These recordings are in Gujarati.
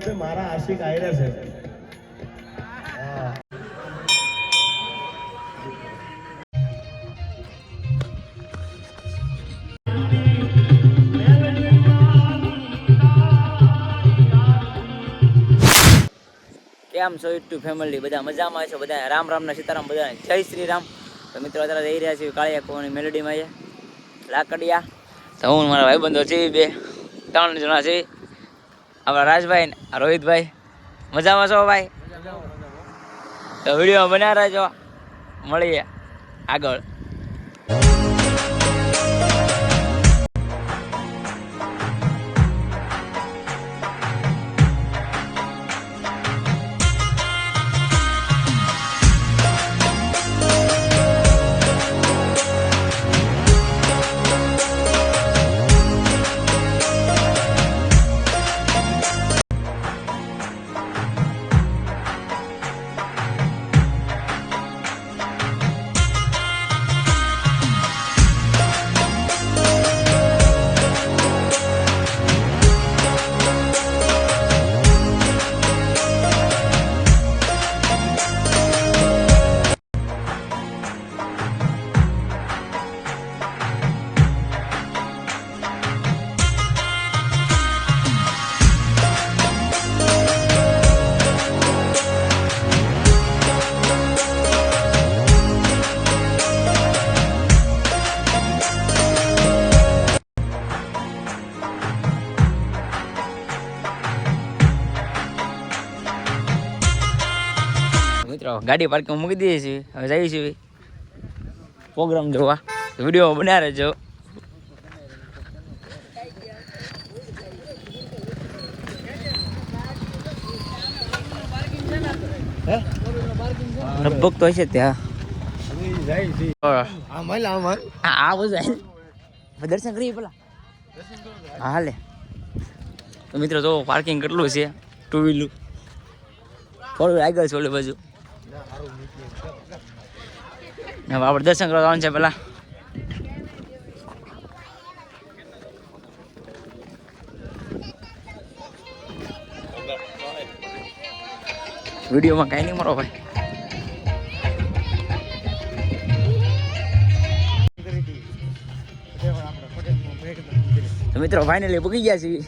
છે મારા આશિક આયરા છે. કેમ છો યુટ્યુબ ફેમિલી? બધા મજામાં છો? બધા રામ રામ ના સીતારામ, બધા જય શ્રી રામ. તો મિત્રો અત્યારે જઈ રહ્યા છીએ કાળિયા કોની મેલોડીમાં લાકડિયા. તો હું મારા ભાઈબંધો છે, 2-3 જણા છે. આપણા રાજભાઈ ને રોહિતભાઈ. મજામાં છો ભાઈ? તો વિડીયો બના રહેજો, મળીએ આગળ. મિત્રો ગાડી પાર્કિંગ મૂકી દઈએ છીએ, હવે જઈએ છીએ પ્રોગ્રામ જોવા. વિડીયો બના રહેજો. લગભગ તો હશે ત્યાં દર્શન કરીએ પેલા. હા લે. તો મિત્રો જો પાર્કિંગ કેટલું છે, 2 વ્હીલર 4 વ્હીલર આગળ છે ઓલી બાજુ. આપણે દર્શન કરવા જવાનું છે પેલા. વિડીયોમાં કઈ નહીં મારો ભાઈ. તો મિત્રો ફાઇનલી પૂકી ગયા છીએ.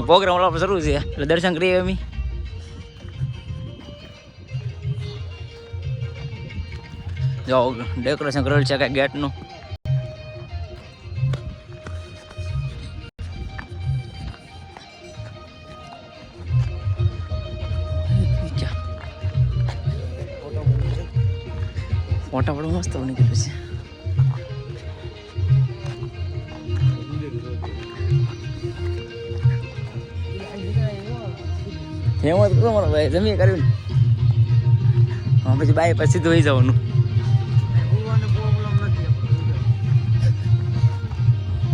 પ્રોગ્રામ ઓલા શરૂ છે એટલે દર્શન કરીએ અમે. જો ડેકોરેશન કરેલ છે કઈ ગેટનું. ફોટા પડું મસ્ત નીકળ્યું છે. હેમત કરો મારો ભાઈ, જમીએ કર્યું ને હા, પછી બાય પછી ધોઈ જવાનું.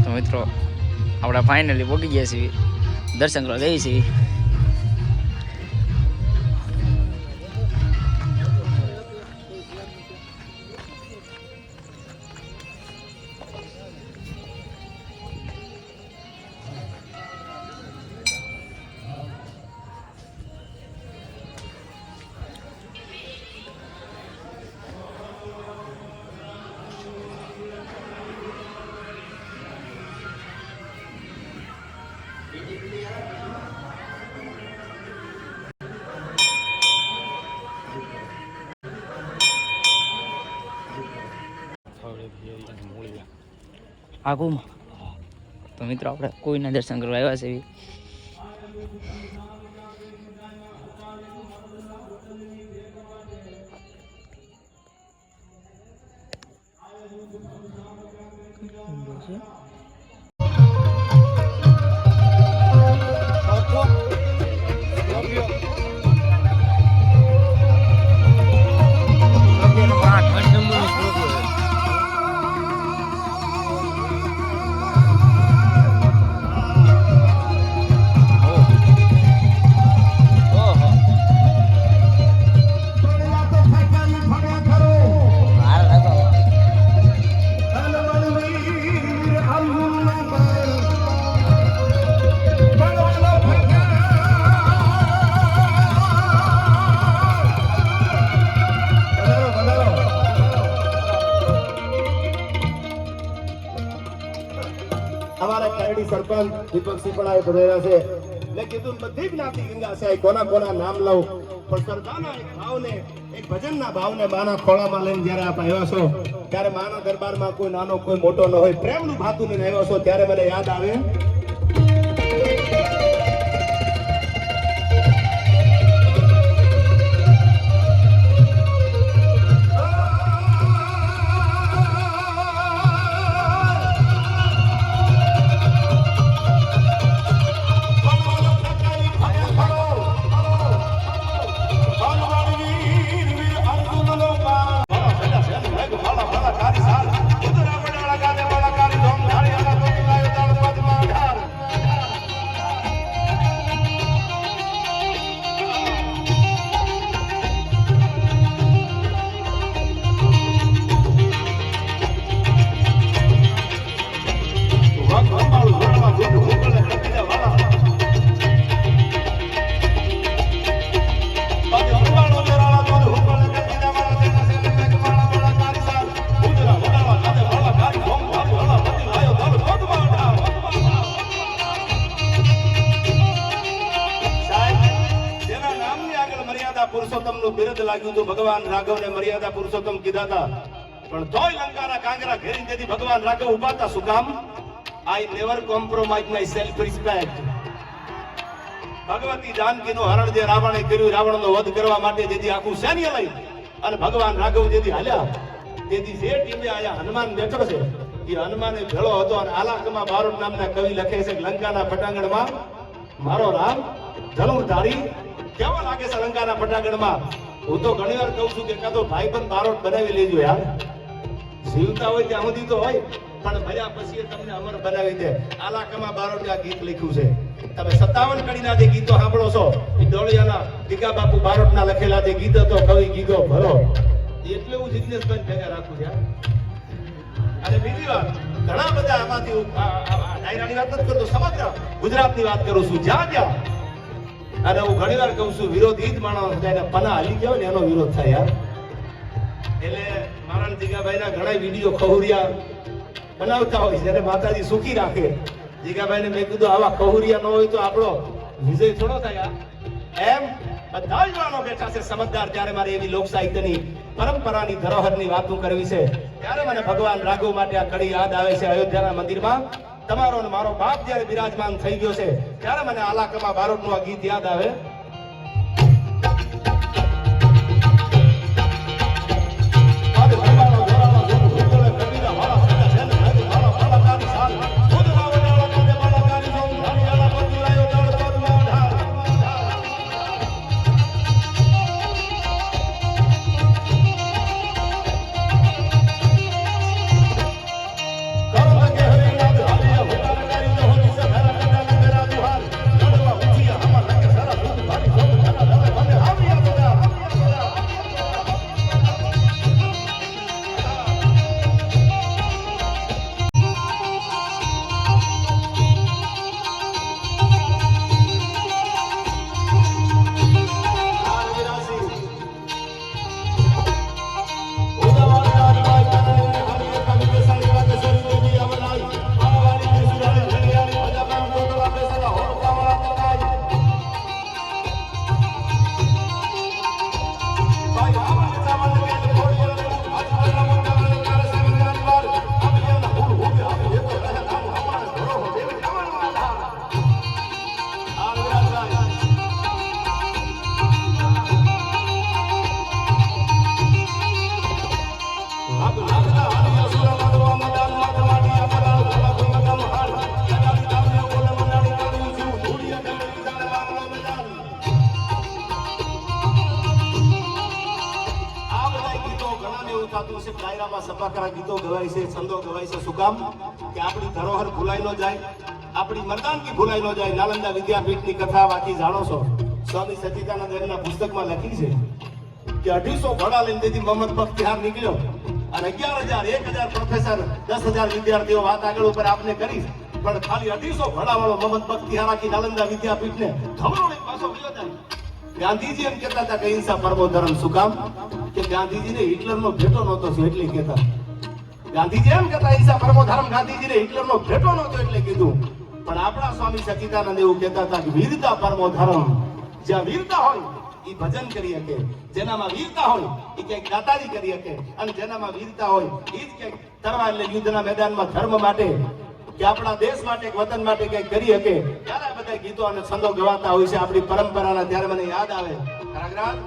તો મિત્રો આપણે ફાઇનલી પહોંચી ગયા છીએ, દર્શન કરવા જઈએ છીએ. આગુમાં તો મિત્રો આપણે કોઈના દર્શન કરવા આવ્યા છે. અમારા કાયડી સરપંચ દીપકસિંહ પણ આ ભરેલા છે. મેં કીધું બધી જ્ઞાતિ ગંગા છે, કોના કોના નામ લઉં, પણ સરદારના એક ભાવને, એક ભજનના ભાવને માના ખોળામાં લઈને જ્યારે આપ આવ્યા છો ત્યારે માના દરબારમાં કોઈ નાનો કોઈ મોટો ન હોય, પ્રેમનું ભાતું લઈને આવ્યો છો ત્યારે મને યાદ આવે ભગવાન રાઘવને મર્યાદા પુરુષોત્તમ કીધા હતા, પણ તોય લંકાના કાંગરા ઘેરી તેથી ભગવાન રાઘવ ઉભા હતા. શું કામ? I never compromise my self respect. Bhagwati જાનકીનું હરણ જે રાવણે કર્યું, રાવણનો વધ કરવા માટે જેથી આખું સૈન્ય લઈ અને ભગવાન રાઘવ જેથી હાલ્યા, તેથી જે ટીમે આયા હનુમાન બેઠો છે એ હનુમાને ભેળો હતો. અને આલાકમાં બારોટ નામના કવિ લખે છે કે લંકાના પટાંગણમાં મારો રામ ધનુર્ધારી કેવો લાગે છે. લંકાના પટાંગણમાં હું તો ઘણી વાર કહું છું કે કાં તો ભાઈ પણ બારોટ બનાવી લેજો યાર, જીવતા હોય ત્યાં સુધી તો હોય, પણ ભર્યા પછી તમને અમર બનાવી દે. આલાકમાં બારોટ આ ગીત લખ્યું છે. તમે 57 કડીના જે ગીતો સાંભળો છો એ ડોળિયાના દીકા બાપુ બારોટના લખેલા જે ગીત હતો, કવિ ગીતો ભરો, એટલે હું જિજ્ઞેશભાઈ ભેગા રાખું છું. અને બીજી વાત, ઘણા બધા આમાંથી ડાયરાની વાત નથી કરતો, સમગ્ર ગુજરાતની વાત કરું છું. જ્યાં જ્યાં, અને હું ઘણી વાર કહું છું, વિરોધી જ માણસ જાય પના હાલી ગયા ને એનો વિરોધ થાય યાર. એટલે મારા જીગાભાઈના ઘણા વિડીયો ખહુરિયા બનાવતા હોય છે, માતાજી સુખી રાખે. જીગાભાઈને મેં કીધું આવા ખહુરિયા ન હોય તો આપણો વિજય થોડો થાય એમ. બધા જ માણસો બેઠા છે સમજદાર. ત્યારે મારે એવી લોક સાહિત્યની પરંપરાની ધરોહરની વાતો કરવી છે ત્યારે મને ભગવાન રાઘવ માટે આ કડી યાદ આવે છે. અયોધ્યાના મંદિરમાં તમારો ને મારો બાપ જયારે બિરાજમાન થઈ ગયો છે ત્યારે મને આલાકમાં બારોટનું આ ગીત યાદ આવે. સપાકરા ગીતો ગવાય છે, છંદો ગવાય છે. શું કામ? કે આપણી ધરોહર ભૂલાઈ ન જાય, આપણી મર્દાનગી ભૂલાઈ ન જાય. નાલંદા વિદ્યાપીઠની કથા વાંચી જાણો છો. સ્વામી સચ્ચિદાનંદ એમના પુસ્તકમાં લખી છે કે 250 ઘોડા લઈને તેથી મોહમ્મદ બખ્તિયાર નીકળ્યો અને 11,000 1,000 પ્રોફેસર 10,000 વિદ્યાર્થીઓ વાત આગળ ઉપર આપને કરી, પણ ખાલી 250 ઘોડા વાળો મોહમ્મદ બખ્તિયાર આખી નાલંદા વિદ્યાપીઠને ધમરોળી પાછો ગયો જાય. ગાંધીજી એમ કહેતા હતા કે અહિંસા પરમો ધર્મ. શું કામ? કે ગાંધીજીને હિટલરનો ભેટો નહોતો એટલે કહેતા ગાંધીજી એમ કહેતા હિંસા પરમો ધર્મ. ગાંધીજીને હિટલરનો ભેટો નહોતો એટલે કીધું. પણ આપણા સ્વામી સચ્ચિદાનંદ એવું કહેતા હતા કે વીરતા પરમો ધર્મ. જ્યાં વીરતા હોય એ ભજન કરી શકે, જેનામાં વીરતા હોય એ ક્યાંક દાતારી કરી શકે, અને જેનામાં વીરતા હોય એ જ ક્યાંક તરવાર એટલે યુદ્ધના મેદાનમાં ધર્મ માટે કે આપણા દેશ માટે વતન માટે કંઈક કરી શકે. ત્યારે બધા ગીતો અને છંદો ગવાતા હોય છે આપણી પરંપરાના. ત્યારે મને યાદ આવે રાગરાજ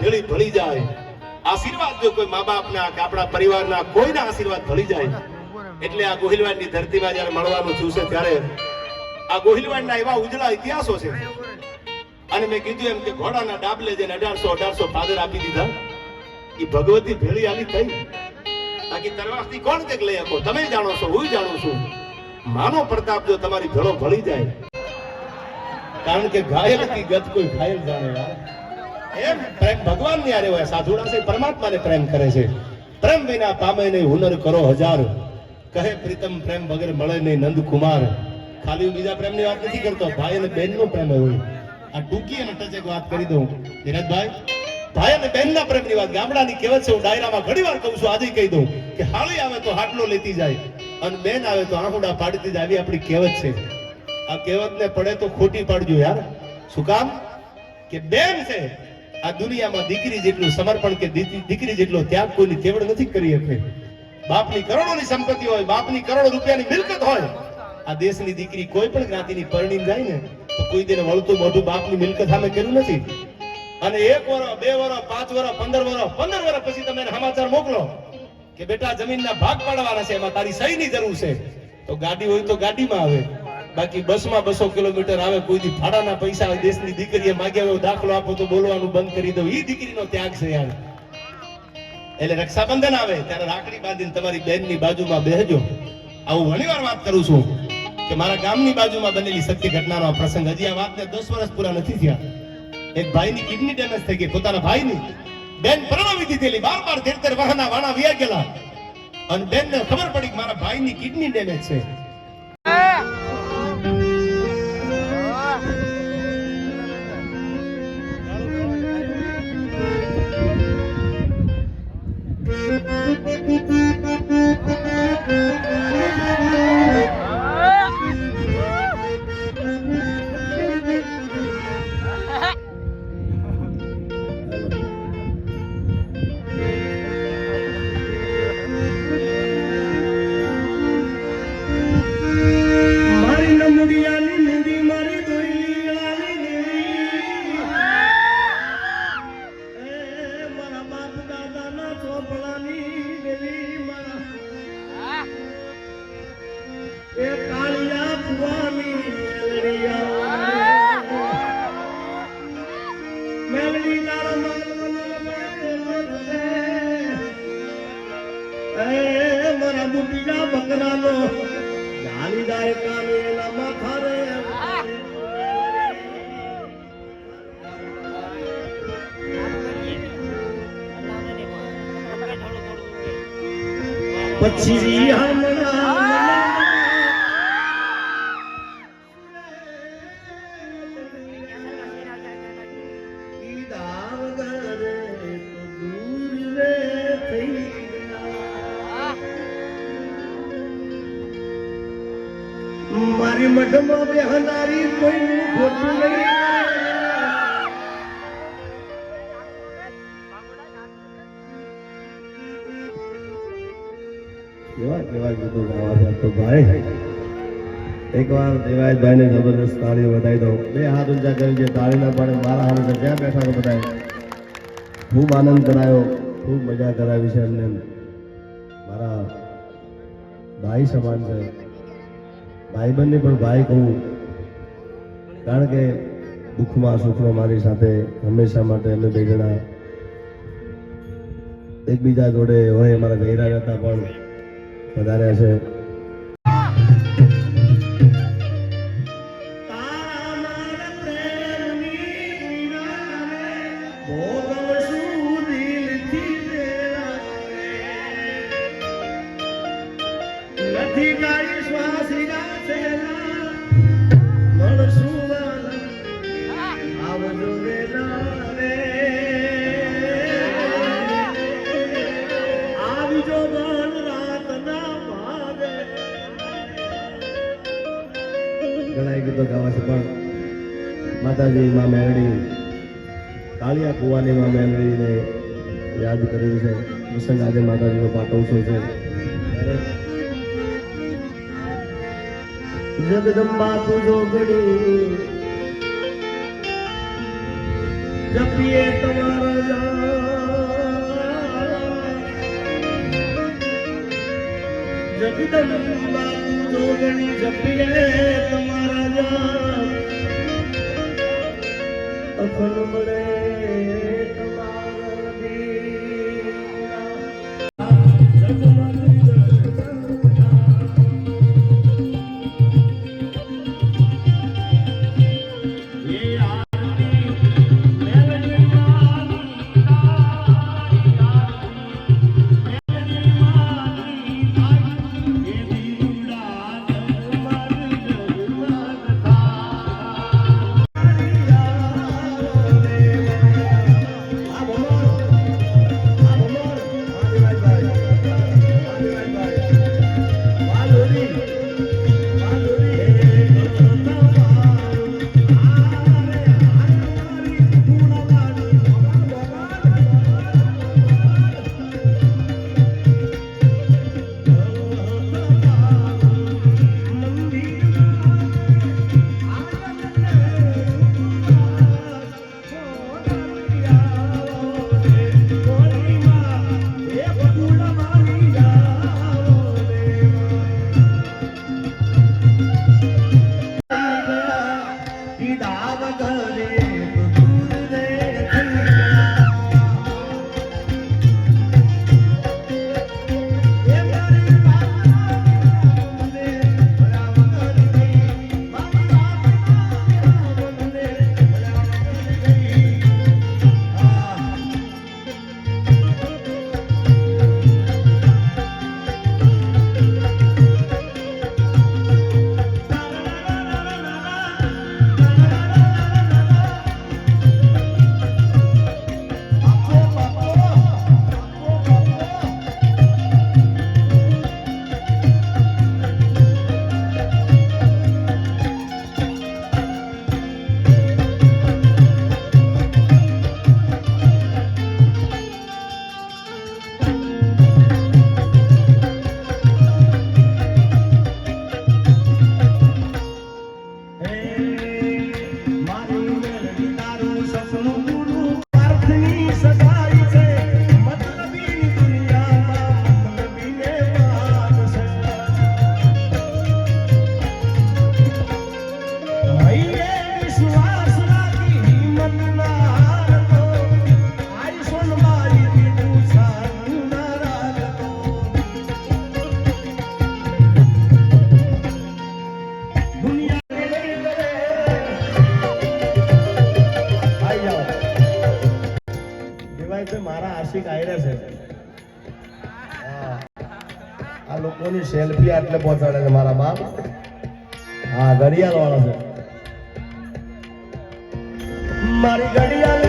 ભેળી ભળી જાય. આશીર્વાદ જો કોઈ મા બાપના કે આપણા પરિવારના કોઈના આશીર્વાદ ભળી જાય એટલે આ ગોહિલવાડની ધરતીમાં જ્યારે મળવાનું થયું છે ત્યારે આ ગોહિલવાડના એવા ઉજળા ઇતિહાસો છે. અને મેં કીધું એમ કે ઘોડાના ડાબલે જેને 1800 ફાધર આપી દીધા એ ભગવતી ભેળી આલી થઈ. બાકી તરવાસથી કોણ તે લઈ શકો? તમે જાણો છો, હું જાણું છું. માનો પ્રતાપ જો તમારી ભેળો ભળી જાય, કારણ કે ઘાયલ કી ગત કોઈ ઘાયલ જાણે યાર. એમ પ્રેમ ભગવાન ની આરે હોય. સાધુડા છે પરમાત્માને પ્રેમ કરે છે. પ્રેમ વિના પામે નહીં હુનર કરો હજાર, કહે પ્રીતમ પ્રેમ વગર મળે નહીં નંદ કુમાર. ખાલી બીજા પ્રેમ ની વાત નથી કરતો, ભાઈ અને બહેન નો પ્રેમ હોય. આ ટૂંકી અને ટચક વાત કરી દઉં ધીરજભાઈ. ભાઈ અને બહેન ના પ્રેમ ની વાત ગામડાની કહેવત છે. હું ડાયરામાં ઘણી વાર કહું છું, આજે કહી દઉં કે હાળી આવે તો હાટલો લેતી જાય અને બેન આવે તો આંખોડા પાડતી જાય. આવી આપણી કહેવત છે. આ કહેવત ને પડે તો ખોટી પાડજો યાર. શું કામ? કે બેન છે આ દુનિયામાં દીકરી જેટલું સમર્પણ કે દીકરી જેટલો ત્યાગ કોઈની કેવડ નથી કરી શકે. બાપની કરોડોની સંપત્તિ હોય, બાપની કરોડો રૂપિયાની મિલકત હોય, આ દેશની દીકરી કોઈ પણ જ્ઞાતિની પરણી જાય ને તો કોઈ દિને વળતું મોઢું બાપની મિલકત સામે કર્યું નથી. અને 1 વર્ષ 2 વર્ષ 5 વર્ષ 15 વર્ષ પછી તમે સમાચાર મોકલો કે બેટા જમીનના ભાગ પાડવાના છે, એમાં તારી સહીની જરૂર છે, તો ગાડી હોય તો ગાડીમાં આવે. બાકી બસમાં 200 કિલોમીટર આવે. કોઈ દી ભાડાના પૈસા દેશની દીકરીએ માગ્યા હોય દાખલો આપો તો બોલવાનું બંધ કરી દો. ઈ દીકરીનો ત્યાગ છે યાર. એટલે રક્ષાબંધન આવે ત્યારે રાખડી બાંધીને તમારી બહેનની બાજુમાં બેહજો. આવું ઘણીવાર વાત કરું છું કે મારા ગામની બાજુમાં બનેલી સત્ય ઘટનાનો આ પ્રસંગ. હજી આ વાતને 10 વર્ષ પૂરા નથી થયા. એક ભાઈની કિડની ડેમેજ થઈ ગઈ, પોતાના ભાઈની. બેન પરણાવી દીધેલી, 12 13 વર્ષના વાણા વ્યા ગયેલા અને બેનને ખબર પડી કે મારા ભાઈની કિડની ડેમેજ છે. પછી મારી મઢમાં બેહનારી કોઈનું ખોટું નહીં. કેવા કેવા ગીતો ગાવા છે તો ભાઈ. એકવાર દેવાયતભાઈ ને જબરદસ્ત તાળી વધાવી દો. બે હાથ ઊંચા કરી જે તાળી ના પાડે મારા હાથ જ્યાં બેઠા તો બધાએ ખૂબ આનંદ કરાયો, ખૂબ મજા કરાવી છે એમને. મારા ભાઈ સમાન છે, ભાઈબંધને પણ ભાઈ કહું, કારણ કે દુઃખમાં સુખમાં મારી સાથે હંમેશા માટે અમે બે જણા એકબીજા જોડે હોય. અમારા ગયરા રહેતા પણ વધારે છે. ઘણા ગીતો ગાવા છે પણ માતાજી માં મેરડી, કાળિયા કુવાની માં મેરડીને યાદ કર્યું છે. પ્રસંગ આજે માતાજીનો પાટોત્સવ છે. જગદંબા તું જોગણી જપીએ તમારા જગદંબા તું જોગણી જપીએ તમારા અખંડ મળે તમારા મારા આશિક આયરે છે. આ લોકોની સેલ્ફી આટલે પહોંચાડે છે મારા બાપ. હા, ઘડિયાળ વાળા છે. મારી ઘડિયાળ